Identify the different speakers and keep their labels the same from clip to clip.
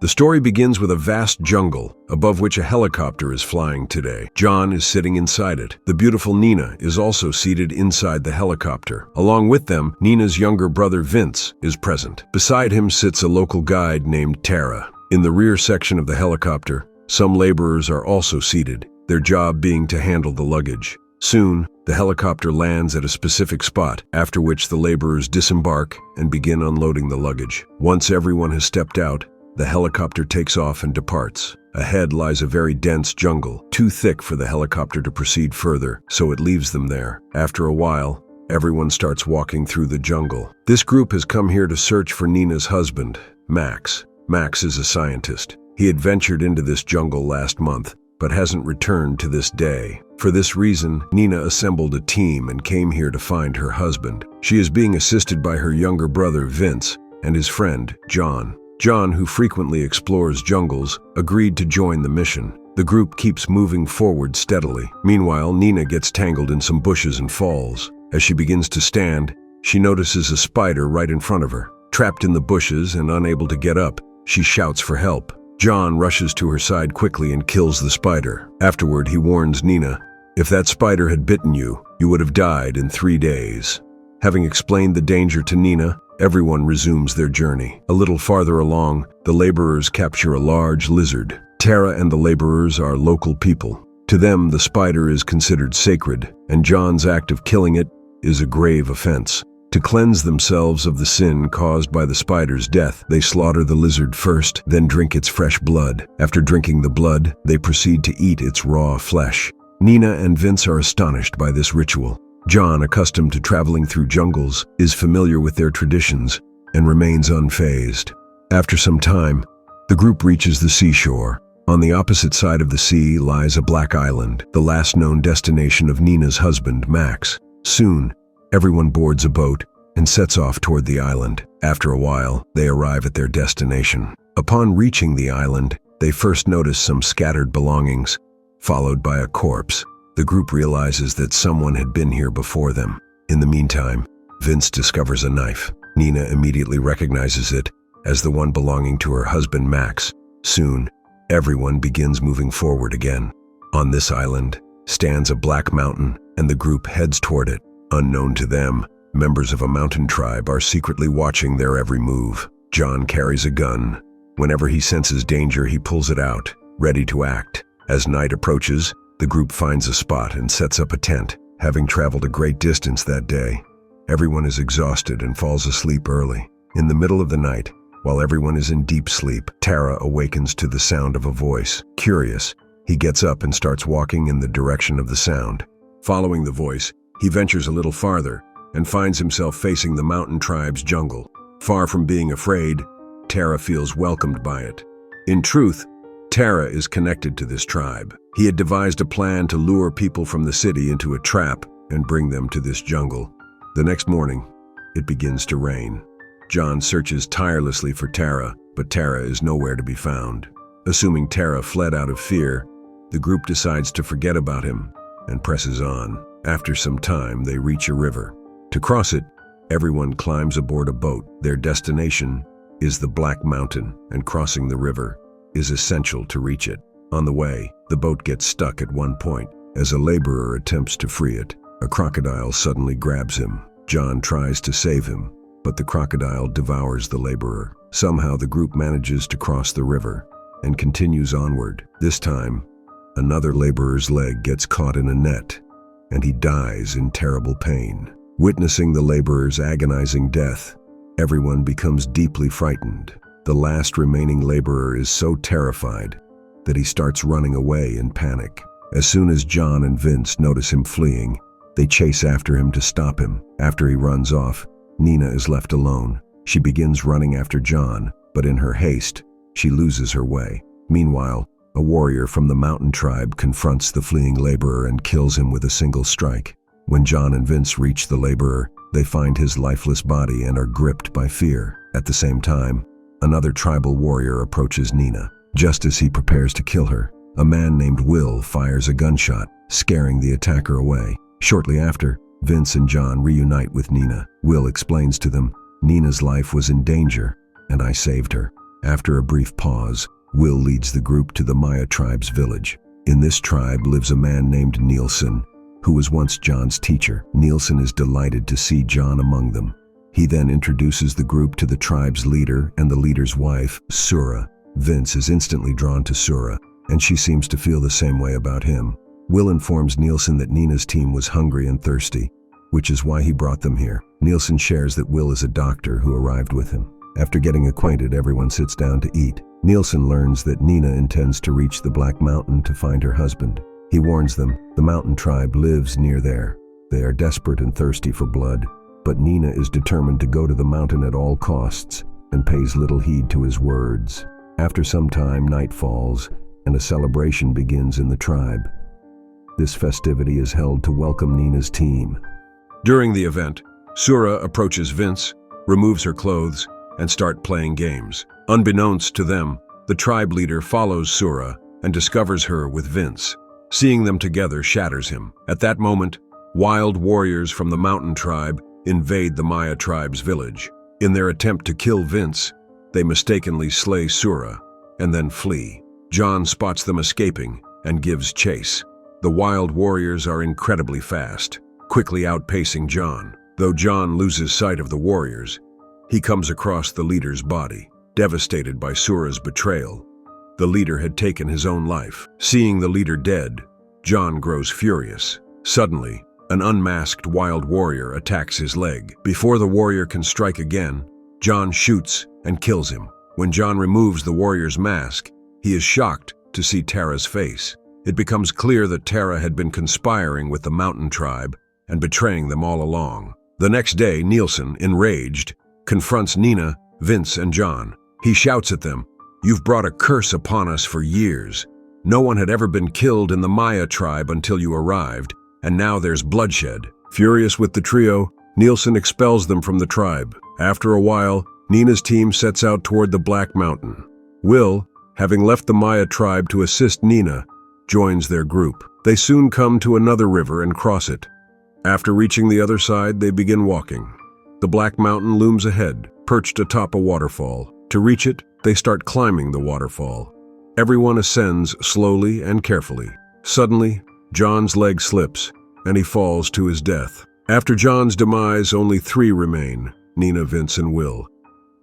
Speaker 1: The story begins with a vast jungle, above which a helicopter is flying today. John is sitting inside it. The beautiful Nina is also seated inside the helicopter. Along with them, Nina's younger brother Vince is present. Beside him sits a local guide named Tara. In the rear section of the helicopter, some laborers are also seated, their job being to handle the luggage. Soon, the helicopter lands at a specific spot, after which the laborers disembark and begin unloading the luggage. Once everyone has stepped out, the helicopter takes off and departs. Ahead lies a very dense jungle, too thick for the helicopter to proceed further, so it leaves them there. After a while, everyone starts walking through the jungle. This group has come here to search for Nina's husband, Max. Max is a scientist. He had ventured into this jungle last month, but hasn't returned to this day. For this reason, Nina assembled a team and came here to find her husband. She is being assisted by her younger brother, Vince, and his friend, John. John, who frequently explores jungles, agreed to join the mission. The group keeps moving forward steadily. Meanwhile, Nina gets tangled in some bushes and falls. As she begins to stand, she notices a spider right in front of her. Trapped in the bushes and unable to get up, she shouts for help. John rushes to her side quickly and kills the spider. Afterward, he warns Nina, "If that spider had bitten you, you would have died in 3 days." Having explained the danger to Nina, everyone resumes their journey. A little farther along, the laborers capture a large lizard. Tara and the laborers are local people. To them, the spider is considered sacred, and John's act of killing it is a grave offense. To cleanse themselves of the sin caused by the spider's death, they slaughter the lizard first, then drink its fresh blood. After drinking the blood, they proceed to eat its raw flesh. Nina and Vince are astonished by this ritual. John, accustomed to traveling through jungles, is familiar with their traditions and remains unfazed. After some time, the group reaches the seashore. On the opposite side of the sea lies a black island, the last known destination of Nina's husband, Max. Soon, everyone boards a boat and sets off toward the island. After a while, they arrive at their destination. Upon reaching the island, they first notice some scattered belongings, followed by a corpse. The group realizes that someone had been here before them. In the meantime, Vince discovers a knife. Nina immediately recognizes it as the one belonging to her husband, Max. Soon, everyone begins moving forward again. On this island stands a black mountain, and the group heads toward it. Unknown to them, members of a mountain tribe are secretly watching their every move. John carries a gun. Whenever he senses danger, he pulls it out, ready to act. As night approaches, the group finds a spot and sets up a tent. Having traveled a great distance that day, everyone is exhausted and falls asleep early. In the middle of the night, while everyone is in deep sleep, Tara awakens to the sound of a voice. Curious, he gets up and starts walking in the direction of the sound. Following the voice, he ventures a little farther and finds himself facing the mountain tribe's jungle. Far from being afraid, Tara feels welcomed by it. In truth, Tara is connected to this tribe. He had devised a plan to lure people from the city into a trap and bring them to this jungle. The next morning, it begins to rain. John searches tirelessly for Tara, but Tara is nowhere to be found. Assuming Tara fled out of fear, the group decides to forget about him and presses on. After some time, they reach a river. To cross it, everyone climbs aboard a boat. Their destination is the Black Mountain, and crossing the river is essential to reach it. On the way, the boat gets stuck at one point. As a laborer attempts to free it, a crocodile suddenly grabs him. John tries to save him, but the crocodile devours the laborer. Somehow the group manages to cross the river and continues onward. This time, another laborer's leg gets caught in a net, and he dies in terrible pain. Witnessing the laborer's agonizing death, everyone becomes deeply frightened. The last remaining laborer is so terrified that he starts running away in panic. As soon as John and Vince notice him fleeing, they chase after him to stop him. After he runs off, Nina is left alone. She begins running after John, but in her haste, she loses her way. Meanwhile, a warrior from the mountain tribe confronts the fleeing laborer and kills him with a single strike. When John and Vince reach the laborer, they find his lifeless body and are gripped by fear. At the same time, another tribal warrior approaches Nina. Just as he prepares to kill her, a man named Will fires a gunshot, scaring the attacker away. Shortly after, Vince and John reunite with Nina. Will explains to them, "Nina's life was in danger, and I saved her." After a brief pause, Will leads the group to the Maya tribe's village. In this tribe lives a man named Nielsen, who was once John's teacher. Nielsen is delighted to see John among them. He then introduces the group to the tribe's leader and the leader's wife, Sura. Vince is instantly drawn to Sura, and she seems to feel the same way about him. Will informs Nielsen that Nina's team was hungry and thirsty, which is why he brought them here. Nielsen shares that Will is a doctor who arrived with him. After getting acquainted, everyone sits down to eat. Nielsen learns that Nina intends to reach the Black Mountain to find her husband. He warns them the mountain tribe lives near there. They are desperate and thirsty for blood, but Nina is determined to go to the mountain at all costs and pays little heed to his words. After some time, night falls, and a celebration begins in the tribe. This festivity is held to welcome Nina's team. During the event, Sura approaches Vince, removes her clothes, and start playing games. Unbeknownst to them, the tribe leader follows Sura and discovers her with Vince. Seeing them together shatters him. At that moment, wild warriors from the mountain tribe invade the Maya tribe's village. In their attempt to kill Vince, they mistakenly slay Sura and then flee. John spots them escaping and gives chase. The wild warriors are incredibly fast, quickly outpacing John. Though John loses sight of the warriors, he comes across the leader's body. Devastated by Sura's betrayal, the leader had taken his own life. Seeing the leader dead, John grows furious. Suddenly, an unmasked wild warrior attacks his leg. Before the warrior can strike again, John shoots and kills him. When John removes the warrior's mask, he is shocked to see Tara's face. It becomes clear that Tara had been conspiring with the mountain tribe and betraying them all along. The next day, Nielsen, enraged, confronts Nina, Vince, and John. He shouts at them, "You've brought a curse upon us for years. No one had ever been killed in the Maya tribe until you arrived, and now there's bloodshed." Furious with the trio, Nielsen expels them from the tribe. After a while, Nina's team sets out toward the Black Mountain. Will, having left the Maya tribe to assist Nina, joins their group. They soon come to another river and cross it. After reaching the other side, they begin walking. The Black Mountain looms ahead, perched atop a waterfall. To reach it, they start climbing the waterfall. Everyone ascends slowly and carefully. Suddenly, John's leg slips, and he falls to his death. After John's demise, only 3 remain, Nina, Vince, and Will,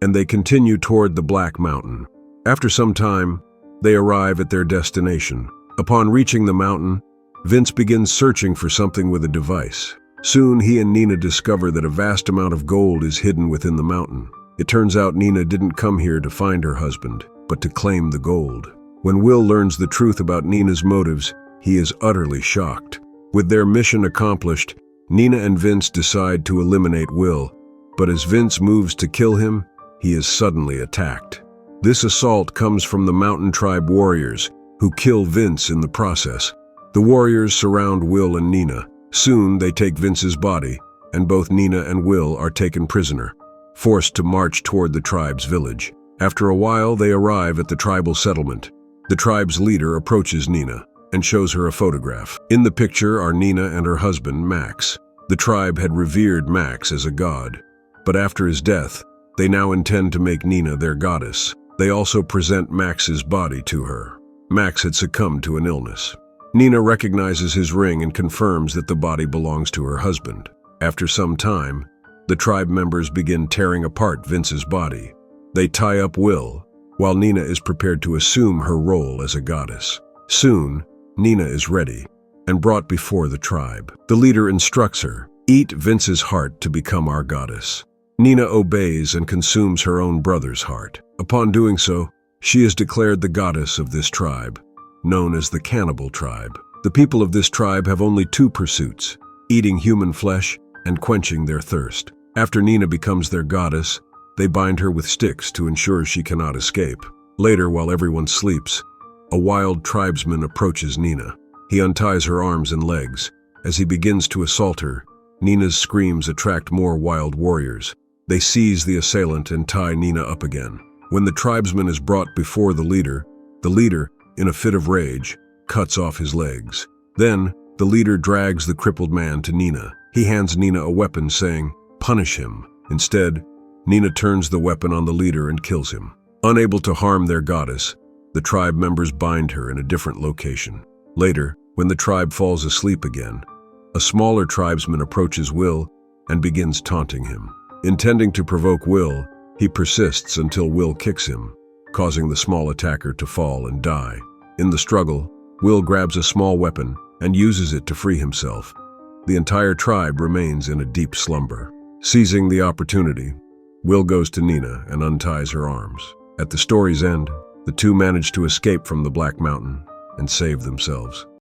Speaker 1: and they continue toward the Black Mountain. After some time, they arrive at their destination. Upon reaching the mountain, Vince begins searching for something with a device. Soon, he and Nina discover that a vast amount of gold is hidden within the mountain. It turns out Nina didn't come here to find her husband, but to claim the gold. When Will learns the truth about Nina's motives, he is utterly shocked. With their mission accomplished, Nina and Vince decide to eliminate Will, but as Vince moves to kill him, he is suddenly attacked. This assault comes from the mountain tribe warriors, who kill Vince in the process. The warriors surround Will and Nina. Soon, they take Vince's body, and both Nina and Will are taken prisoner, forced to march toward the tribe's village. After a while, they arrive at the tribal settlement. The tribe's leader approaches Nina and shows her a photograph. In the picture are Nina and her husband, Max. The tribe had revered Max as a god, but after his death, they now intend to make Nina their goddess. They also present Max's body to her. Max had succumbed to an illness. Nina recognizes his ring and confirms that the body belongs to her husband. After some time, the tribe members begin tearing apart Vince's body. They tie up Will, while Nina is prepared to assume her role as a goddess. Soon, Nina is ready and brought before the tribe. The leader instructs her, "Eat Vince's heart to become our goddess." Nina obeys and consumes her own brother's heart. Upon doing so, she is declared the goddess of this tribe, known as the Cannibal Tribe. The people of this tribe have only 2 pursuits: eating human flesh and quenching their thirst. After Nina becomes their goddess, they bind her with sticks to ensure she cannot escape. Later, while everyone sleeps, a wild tribesman approaches Nina. He unties her arms and legs. As he begins to assault her, Nina's screams attract more wild warriors. They seize the assailant and tie Nina up again. When the tribesman is brought before the leader, in a fit of rage, cuts off his legs. Then, the leader drags the crippled man to Nina. He hands Nina a weapon, saying, "Punish him." Instead, Nina turns the weapon on the leader and kills him. Unable to harm their goddess, the tribe members bind her in a different location. Later, when the tribe falls asleep again, a smaller tribesman approaches Will and begins taunting him. Intending to provoke Will, he persists until Will kicks him, causing the small attacker to fall and die. In the struggle, Will grabs a small weapon and uses it to free himself. The entire tribe remains in a deep slumber. Seizing the opportunity, Will goes to Nina and unties her arms. At the story's end, the two manage to escape from the Black Mountain and save themselves.